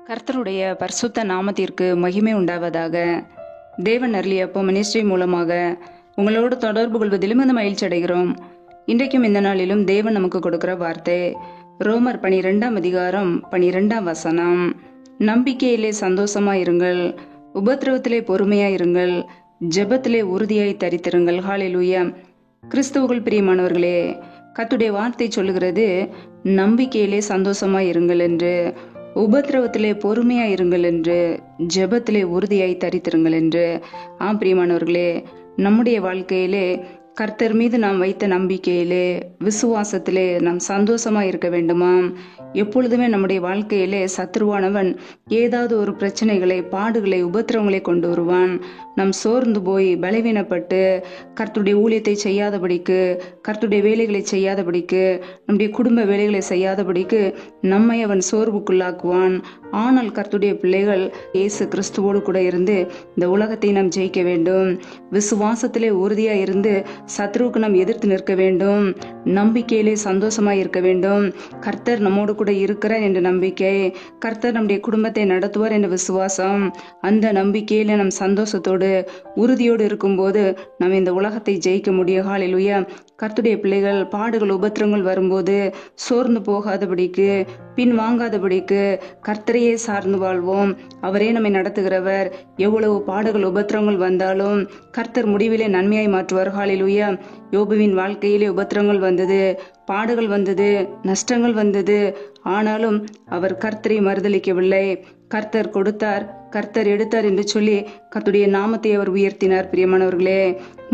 கர்த்தருடைய பரிசுத்த நாமத்திற்கு மகிமை உண்டாவதாக. தேவன் அருளிய அப்போ மினிஸ்ட்ரி மூலமாக உங்களோடு தொடர்பு கொள்வதிலும் இந்த மகிழ்ச்சி அடைகிறோம். இன்றைக்கும் இந்த நாளிலும் தேவன் நமக்கு கொடுக்கிற வார்த்தை ரோமர் 12 அதிகாரம் 12 வசனம். நம்பிக்கையிலே சந்தோஷமாயிருங்கள், உபத்திரவத்திலே பொறுமையாயிருங்கள், ஜெபத்திலே உறுதியாய் தரித்திருங்கள். ஹல்லேலூயா. கிறிஸ்துவுக்குள் பிரியமானவர்களே, கர்த்தருடைய வார்த்தை சொல்லுகிறது நம்பிக்கையிலே சந்தோஷமாயிருங்கள் என்று, உபத்திரவத்திலே பொறுமையா இருங்கள் என்று, ஜெபத்திலே உறுதியாய் தரித்திருங்கள் என்று. பிரியமானவர்களே, நம்முடைய வாழ்க்கையிலே கர்த்தர் மீது நாம் வைத்த நம்பிக்கையிலே விசுவாசத்திலே நாம் சந்தோஷமா இருக்க வேண்டுமாம். எப்பொழுதுமே நம்முடைய வாழ்க்கையிலே சத்ருவானவன் ஏதாவது ஒரு பிரச்சனைகளை, பாடுகளை, உபத்திரவங்களை கொண்டு வருவான். நாம் சோர்ந்து போய் பலவீனப்பட்டு கர்த்தருடைய ஊழியத்தை செய்யாதபடிக்கு, கர்த்தருடைய வேலைகளை செய்யாதபடிக்கு, நம்முடைய குடும்ப வேலைகளை செய்யாதபடிக்கு நம்மை அவன் சோர்வுக்குள்ளாக்குவான். ஆனால் கர்த்தருடைய பிள்ளைகள் இயேசு கிறிஸ்துவோடு கூட இருந்து இந்த உலகத்தை நாம் ஜெயிக்க வேண்டும். விசுவாசத்திலே உறுதியா இருந்து சத்ருவுக்கு நாம் எதிர்த்து நிற்க வேண்டும். நம்பிக்கையிலே சந்தோஷமாய் இருக்க வேண்டும். கர்த்தர் நம்மோடு கூட இருக்கிறார் என்ற நம்பிக்கை, கர்த்தர் நம்முடைய குடும்பத்தை நடத்துவார் என்ற விசுவாசம், அந்த நம்பிக்கையில நம் சந்தோஷத்தோடு உறுதியோடு இருக்கும்போது நாம் இந்த உலகத்தை ஜெயிக்க முடியும். ஹல்லேலூயா. கர்த்தருடைய பிள்ளைகள் பாடுகள், உபத்திரங்கள் வரும்போது சோர்ந்து போகாதபடிக்கு, பின் வாங்காதபடிக்கு கர்த்தரையே சார்ந்து வாழ்வோம். அவரே நம்மை நடத்துகிறவர். எவ்வளவு பாடுகள், உபத்திரங்கள் வந்தாலும் கர்த்தர் முடிவிலே நன்மையாய் மாற்றுவார். ஹல்லேலூயா. யோபுவின் வாழ்க்கையிலே உபத்திரங்கள் வந்தது, பாடுகள் வந்தது, நஷ்டங்கள் வந்தது. ஆனாலும் அவர் கர்த்தரை மறுதலிக்கவில்லை. கர்த்தர் கொடுத்தார், கர்த்தர் எடுத்தார் என்று சொல்லி கர்த்தருடைய நாமத்தை அவர் உயர்த்தினார். பிரியமானவர்களே,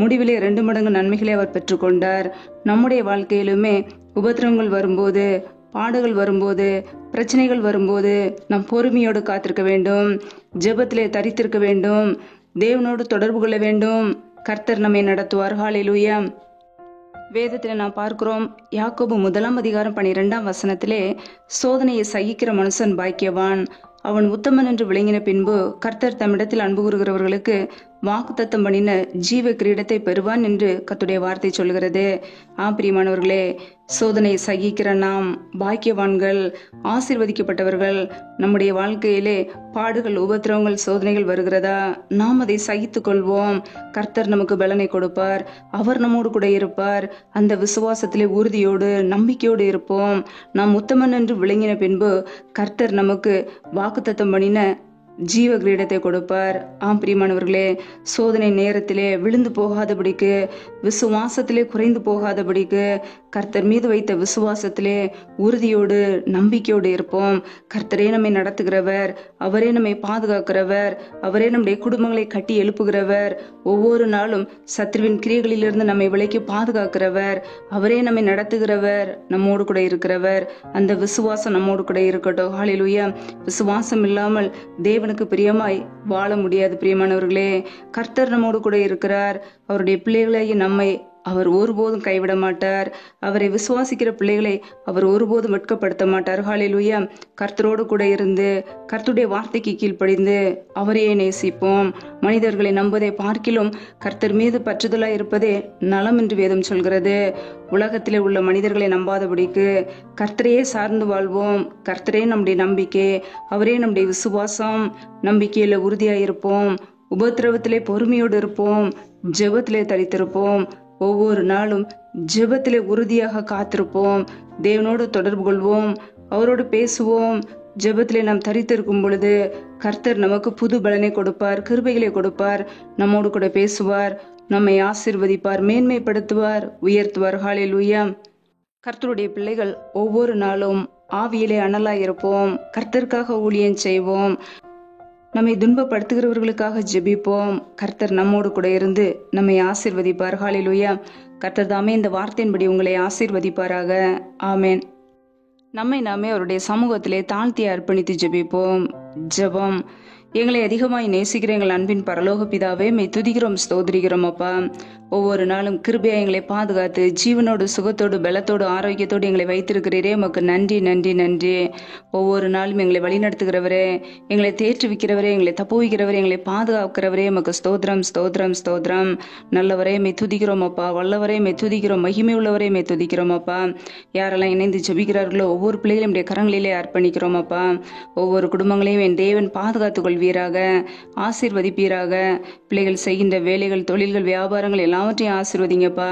முடிவிலே 2 மடங்கு நன்மைகளை அவர் பெற்றுக்கொண்டார். நம்முடைய வாழ்க்கையிலுமே உபத்திரங்கள் வரும்போது, பாடுகள் வரும்போது, பிரச்சனைகள் வரும்போது நாம் பொறுமையோடு காத்திருக்க வேண்டும். ஜெபத்திலே தரித்திருக்க வேண்டும். தேவனோடு தொடர்பு கொள்ள வேண்டும். கர்த்தர் நம்மை நடத்துவார். ஹல்லேலூயா. வேதத்தில் நாம் பார்க்கிறோம், யாக்கோபு 1 அதிகாரம் 12 வசனத்திலே, சோதனையை சகிக்கிற மனுஷன் பாக்கியவான், அவன் உத்தமன் என்று விளங்கின பின்பு கர்த்தர் தம்மிடத்தில் அன்பு கூறுகிறவர்களுக்கு வாக்குத்தத்தம் பண்ணின ஜீவ கிரீடத்தை பெறுவான் என்று கர்த்தருடைய வார்த்தை சொல்கிறது. பிரியமானவர்களே, சோதனை சகிக்கிற நாம் பாக்கியவான்கள், ஆசீர்வதிக்கப்பட்டவர்கள். நம்முடைய வாழ்க்கையிலே பாடுகள், உபத்திரவங்கள், சோதனைகள் வருகிறதா, நாம் அதை சகித்து கொள்வோம். கர்த்தர் நமக்கு பலனை கொடுப்பார். அவர் நம்மோடு கூட இருப்பார். அந்த விசுவாசத்திலே உறுதியோடு, நம்பிக்கையோடு இருப்போம். நாம் உத்தமன் என்று விளங்கின பின்பு கர்த்தர் நமக்கு வாக்குத்தத்தம் பண்ணின ஜீவ கிரீடத்தை கொடுப்பார். பிரியமானவர்களே, சோதனை நேரத்திலே விழுந்து போகாதபடிக்கு, விசுவாசத்திலே குறைந்து போகாதபடிக்கு, கர்த்தர் மீது வைத்த விசுவாசத்திலே உறுதியோடு, நம்பிக்கையோடு இருப்போம். கர்த்தரே நம்மை நடத்துகிறவர், அவரே நம்மை பாதுகாக்கிறவர், அவரே நம்முடைய குடும்பங்களை கட்டி எழுப்புகிறவர், ஒவ்வொரு நாளும் சத்ருவின் கிரியைகளிலிருந்து நம்மை விலக்கி பாதுகாக்கிறவர், அவரே நம்மை நடத்துகிறவர், நம்மோடு கூட இருக்கிறவர். அந்த விசுவாசம் நம்மோடு கூட இருக்கட்டும். ஹல்லேலூயா. விசுவாசம் இல்லாமல் தேவனுக்கு பிரியமாய் வாழ முடியாது. பிரியமானவர்களே, கர்த்தர் நம்மோடு கூட இருக்கிறார். அவருடைய பிள்ளைகளாகிய நம்மை அவர் ஒருபோதும் கைவிட மாட்டார். அவரை விசுவாசிக்கிற பிள்ளைகளை அவர் ஒருபோதும் வெட்கப்படுத்த மாட்டார். ஹல்லேலூயா. கர்த்தரோடு கூட இருந்து, கர்த்தருடைய வார்த்தைக்கு கீழ்ப்படிந்து அவரையே நேசிப்போம். மனிதர்களை நம்புவதை பார்க்கிலும் கர்த்தர் மீது பற்றுதலாய் இருப்பதே நலம் என்று வேதம் சொல்கிறது. உலகத்திலே உள்ள மனிதர்களை நம்பாதபடிக்கு கர்த்தரையே சார்ந்து வாழ்வோம். கர்த்தரே நம்முடைய நம்பிக்கை, அவரே நம்முடைய விசுவாசம். நம்பிக்கையில உறுதியாயிருப்போம். உபத்திரவத்திலே பொறுமையோடு இருப்போம். ஜெபத்திலே தரித்திருப்போம். ஒவ்வொரு நாளும் ஜெபத்திலே உறுதியாக காத்திருப்போம். தேவனோடு தொடர்பு கொள்வோம். அவரோடு பேசுவோம். ஜெபத்திலே நாம் தரித்திருக்கும் பொழுது கர்த்தர் நமக்கு புது பலனை கொடுப்பார், கிருபைகளை கொடுப்பார், நம்மோடு கூட பேசுவார், நம்மை ஆசீர்வதிப்பார், மேன்மைப்படுத்துவார், உயர்த்துவார். ஹல்லேலூயா. கர்த்தருடைய பிள்ளைகள் ஒவ்வொரு நாளும் ஆவியிலே அனலாய் இருப்போம். கர்த்தருக்காக ஊழியம் செய்வோம். நம்மை துன்பப்படுத்துகிறவர்களுக்காக ஜெபிப்போம். கர்த்தர் நம்மோடு கூட இருந்து நம்மை ஆசீர்வதிப்பார். ஹல்லேலூயா. கர்த்தர் தாமே இந்த வார்த்தையின்படி உங்களை ஆசீர்வதிப்பாராக. ஆமேன். நம்மை நாமே அவருடைய சமூகத்திலே தாழ்த்தி அர்ப்பணித்து ஜெபிப்போம். ஜெபம். எங்களை அதிகமாய் நேசிக்கிற எங்கள் அன்பின் பரலோக பிதாவே, மெய் துதிக்கிறோம், ஸ்தோத்திரிக்கிறோம் அப்பா. ஒவ்வொரு நாளும் கிருபையா எங்களை பாதுகாத்து ஜீவனோடு சுகத்தோடு பலத்தோடு ஆரோக்கியத்தோடு எங்களை வைத்திருக்கிறீரே, உமக்கு நன்றி நன்றி நன்றி. ஒவ்வொரு நாளும் எங்களை வழிநடத்துகிறவரே, எங்களை தேற்றுவிக்கிறவரே, எங்களை தப்புவிக்கிறவரே, எங்களை பாதுகாக்கிறவரே, உமக்கு ஸ்தோத்திரம் ஸ்தோத்திரம் ஸ்தோத்திரம். நல்லவரே மெய் துதிக்கிறோம் அப்பா, வல்லவரே மெய் துதிக்கிறோம், மகிமை உள்ளவரே மெய் துதிக்கிறோம் அப்பா. யாரெல்லாம் இணைந்து ஜெபிக்கிறார்களோ ஒவ்வொரு பிள்ளைகளும் உடைய கரங்களிலே அர்ப்பணிக்கிறோம் அப்பா. ஒவ்வொரு குடும்பங்களையும் என் தேவன் பாதுகாத்துக் கொள்வீராக, ஆசீர்வதிப்பீராக. பிள்ளைகள் செய்கின்ற வேலைகள், தொழில்கள், வியாபாரங்கள் எல்லாவற்றையும் ஆசீர்வதிங்கப்பா.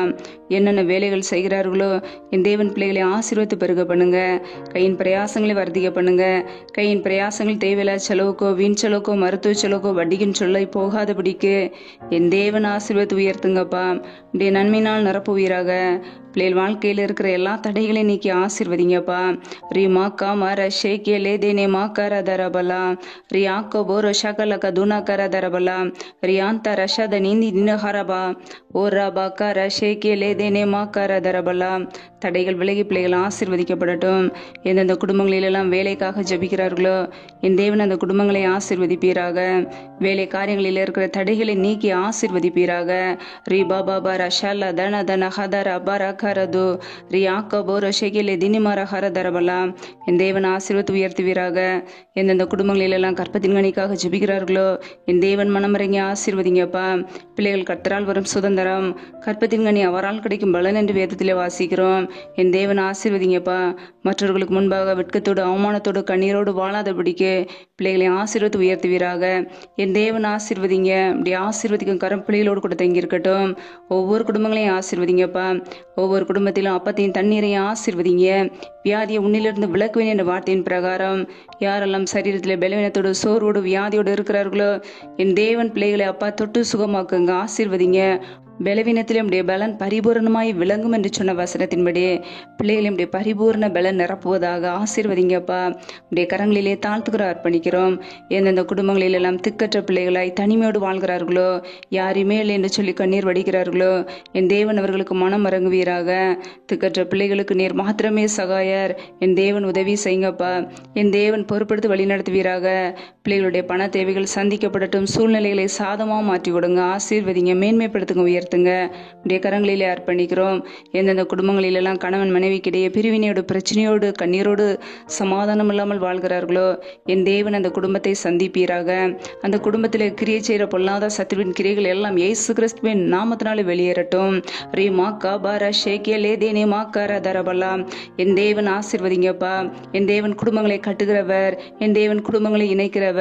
என்னென்ன வேலைகள் செய்கிறார்களோ என் தேவன் பிள்ளைகளை ஆசீர்வதித்து பெருக பண்ணுங்க. கையின் பிரயாசங்களை வர்த்திக்க பண்ணுங்க. கையின் பிரயாசங்கள் தேவையில்லா செலவுக்கோ, வீண் செலவுக்கோ, மருத்துவ செலவுக்கோ, வட்டியின் சொல்லை போகாதபடிக்கு என் தேவன் ஆசீர்வதித்து உயர்த்துங்கப்பா. உடைய நன்மையினால் நிரப்புவீராக. பிள்ளைகள் வாழ்க்கையில் இருக்கிற எல்லா தடைகளையும் நீக்கி ஆசீர்வதிங்கப்பா. ரிமா காமர ஷேக்கிய லேதேனே மாக்கர தரபலா ரியாக்கோ போரோ ஷகல கதுனா கர தரபலா ரியாந்த ரஷத நீந்தி நினஹரபா ஓ ரபா ஷேக்கிய லேதேனே மாக்கர தரபலா. தடைகள் விலகி பிள்ளைகள் ஆசீர்வதிக்கப்படட்டும். எந்தெந்த குடும்பங்களிலெல்லாம் வேலைக்காக ஜபிக்கிறார்களோ என் தேவன் அந்த குடும்பங்களை ஆசீர்வதிப்பீராக. வேலை காரியங்களில் இருக்கிற தடைகளை நீக்கி ஆசீர்வதிப்பீராக. ரி பாபா ரஷால தன தன ஹதர பரகரது ரியாக்கோ போரோ ஷெகிலே தினிமர ஹர தரபலா. என் தேவன் ஆசீர்வத்து உயர்த்துவீராக. எந்தெந்த குடும்பங்களிலெல்லாம் கற்பத்தின் கனிக்காக ஜபிக்கிறார்களோ என் தேவன் மனமிறங்கி ஆசீர்வதிங்கப்பா. பிள்ளைகள் கர்த்தரால் வரும் சுதந்திரம், கற்பத்தின் கனி அவரால் கிடைக்கும் பலன் என்று வேதத்திலே வாசிக்கிறோம். என் தேவன் ஆசீர்வதிங்கப்பா. மற்றவர்களுக்கு முன்பாக வெட்கத்தோடு அவமானத்தோடு கண்ணீரோடு வாழாதபடிக்கு பிள்ளைகளை ஆசீர்வத்து உயர்த்துவீராக. என் தேவன் ஆசீர்வதிங்க. இப்படி ஆசீர்வதிக்கும் கரம் பிள்ளைகளோடு கூட தங்கியிருக்கட்டும். ஒவ்வொரு குடும்பங்களையும் ஆசீர்வதிங்கப்பா. ஒவ்வொரு குடும்பத்திலும் அப்பத்தையும் தண்ணீரையும் ஆசீர்வதிங்க. வியாதியை உன்னிலிருந்து விலக்குவேன் என்ற வார்த்தையின் பிரகாரம் யாரெல்லாம் சரீரத்தில் பலவீனத்தோடு சோர்வோடு வியாதியோடு இருக்கிறார்களோ என் தேவன் பிள்ளைகளை அப்பா தொட்டு சுகமாக்குங்க, ஆசீர்வதிங்க. பலவீனத்திலே பலன் பரிபூர்ணமாய் விளங்கும் என்று சொன்ன வசனத்தின்படி பிள்ளைகளுடைய பரிபூர்ண பலன் நிரப்புவதாக ஆசீர்வதிங்கப்பா. உடைய கரங்களிலே தாழ்த்துக்கிற அர்ப்பணிக்கிறோம். எந்தெந்த குடும்பங்களில் எல்லாம் திக்கற்ற பிள்ளைகளாய் தனிமையோடு வாழ்கிறார்களோ, யாருமே இல்லை என்று சொல்லி கண்ணீர் வடிக்கிறார்களோ என் தேவன் அவர்களுக்கு மனம் இறங்குவீராக. திக்கற்ற பிள்ளைகளுக்கு நீர் மாத்திரமே சகாயர். என் தேவன் உதவி செய்யுங்கப்பா. என் தேவன் பொறுப்படுத்தி வழி நடத்துவீராக. பிள்ளைகளுடைய பண தேவைகள் சந்திக்கப்படட்டும். சூழ்நிலைகளை சாதமாக மாற்றி கொடுங்க, ஆசீர்வதிங்க, மேன்மைப்படுத்துங்க, உயர்த்துங்க. உடைய கரங்களிலே அர்ப்பணிக்கிறோம். எந்தெந்த குடும்பங்களிலெல்லாம் கணவன் மனைவிக்கிடையே பிரிவினையோடு பிரச்சனையோடு கண்ணீரோடு சமாதானம் இல்லாமல் வாழ்கிறார்களோ என் தேவன் அந்த குடும்பத்தை சந்திப்பீராக. அந்த குடும்பத்தில் கிரியை செய்கிற பொல்லாத சத்துருவின் கிரியைகள் எல்லாம் இயேசு கிறிஸ்துவின் நாமத்தினாலே வெளியேறட்டும். ரீ மா காபார ஷேக்கிய லேதேனே மாக்கார தரபலா. என் தேவன் ஆசீர்வதிங்கப்பா. என் தேவன் குடும்பங்களை கட்டுகிறவர், என் தேவன் குடும்பங்களை இணைக்கிறவர்.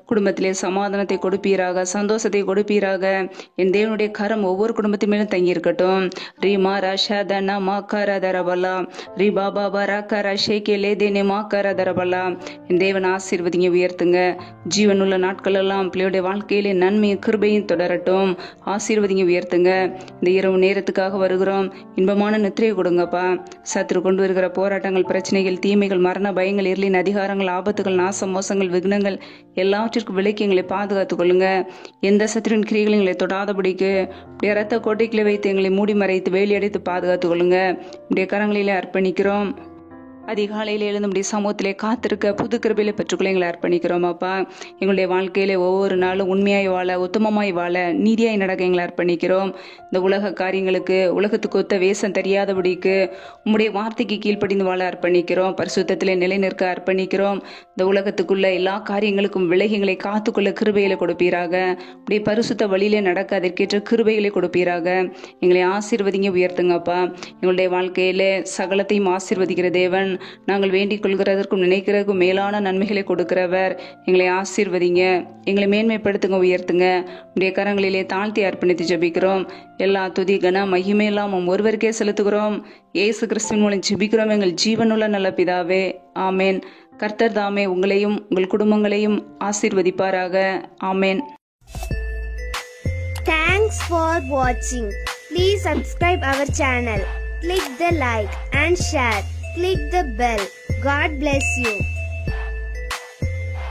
குடும்பத்திலே சமாதானத்தை கொடுப்பீராக, சந்தோஷத்தை கொடுப்பீராக. என் தேவனுடைய கரம் ஒவ்வொரு குடும்பத்தின் மேலும் தங்கி இருக்கட்டும். ரீமா ரஷாதன மாக்கார தரபலா ரீ பாபா பராக்கர ஷேக்கிய லேதேனே மாக்கார தரபலா. என் தேவன் ஆசீர்வதிங்க, உயர்த்துங்க. ஜீவனுள்ள நாட்கள் எல்லாம் பிள்ளையுடைய வாழ்க்கையிலே நன்மையும் கிருபையும் தொடரட்டும். ஆசீர்வதிங்க, உயர்த்துங்க. இந்த இரவு நேரத்துக்காக வருகிறோம். இன்பமான நித்திரையை கொடுங்கப்பா. சத்துரு கொண்டு வருகிற போராட்டங்கள், பிரச்சனைகள், தீமைகள், மரண பயங்கள், இருளின் அதிகாரங்கள், ஆபத்துகள், நாச மோசங்கள், விக்னங்கள் எல்லாவற்றிற்கும் விலக்கி எங்களை பாதுகாத்துக் கொள்ளுங்க. எந்த சத்துருவின் கிரியைகளும் எங்களை தொடாதபடிக்கு இரத்த கோட்டைகளை வைத்து எங்களை மூடி மறைத்து வேலியடைத்து பாதுகாத்துக் கொள்ளுங்க. உடைய கரங்களிலே அர்ப்பணிக்கிறோம். அதிகாலையில் எழுந்து நம்முடைய சமூகத்திலே காத்திருக்க புது கிருபையில பெற்றுக்கொள்ள எங்களை அர்ப்பணிக்கிறோம் அப்பா. எங்களுடைய வாழ்க்கையில ஒவ்வொரு நாளும் உண்மையாய் வாழ, உத்தமமாய் வாழ, நீதியாய் நடக்க எங்களை அர்ப்பணிக்கிறோம். இந்த உலக காரியங்களுக்கு, உலகத்துக்கு ஒத்த வேஷம் தெரியாதபடிக்கு உம்முடைய வார்த்தைக்கு கீழ்ப்படிந்து வாழ அர்ப்பணிக்கிறோம். பரிசுத்தத்திலே நிலை நிற்க அர்ப்பணிக்கிறோம். இந்த உலகத்துக்குள்ள எல்லா காரியங்களுக்கும் விலகி எங்களை காத்துக்கொள்ள கிருபையில கொடுப்பீராக. உடைய பரிசுத்த வழியிலே நடக்க அதற்கேற்ற கிருபைகளை கொடுப்பீராக. எங்களை ஆசீர்வதிங்க, உயர்த்துங்கப்பா. எங்களுடைய வாழ்க்கையில சகலத்தையும் ஆசீர்வதிக்கிற தேவன், நாங்கள் வேண்டிக் கொள்கிறதற்கும் நினைக்கிறதுக்கும் மேலான நன்மைகளை கொடுக்கிறவர். எங்களை ஆசீர்வதிங்க, எங்களை மேன்மைப்படுத்துங்க, உயர்த்துங்க. உடைய கரங்களிலே தாழ்த்தி அர்ப்பணித்து ஜெபிக்கிறோம். எல்லா துதி கன மகிமை எல்லாம் ஒருவருக்கே செலுத்துகிறோம். இயேசு கிறிஸ்துவின் மூலம் ஜெபிக்கிறோம் எங்கள் ஜீவனுள்ள நல்ல பிதாவே, ஆமேன். கர்த்தர் தாமே உங்களையும் உங்கள் குடும்பங்களையும் ஆசீர்வதிப்பாராக. ஆமேன். Thanks for watching. Please subscribe our channel. Click the like and share. Click the bell. God bless you.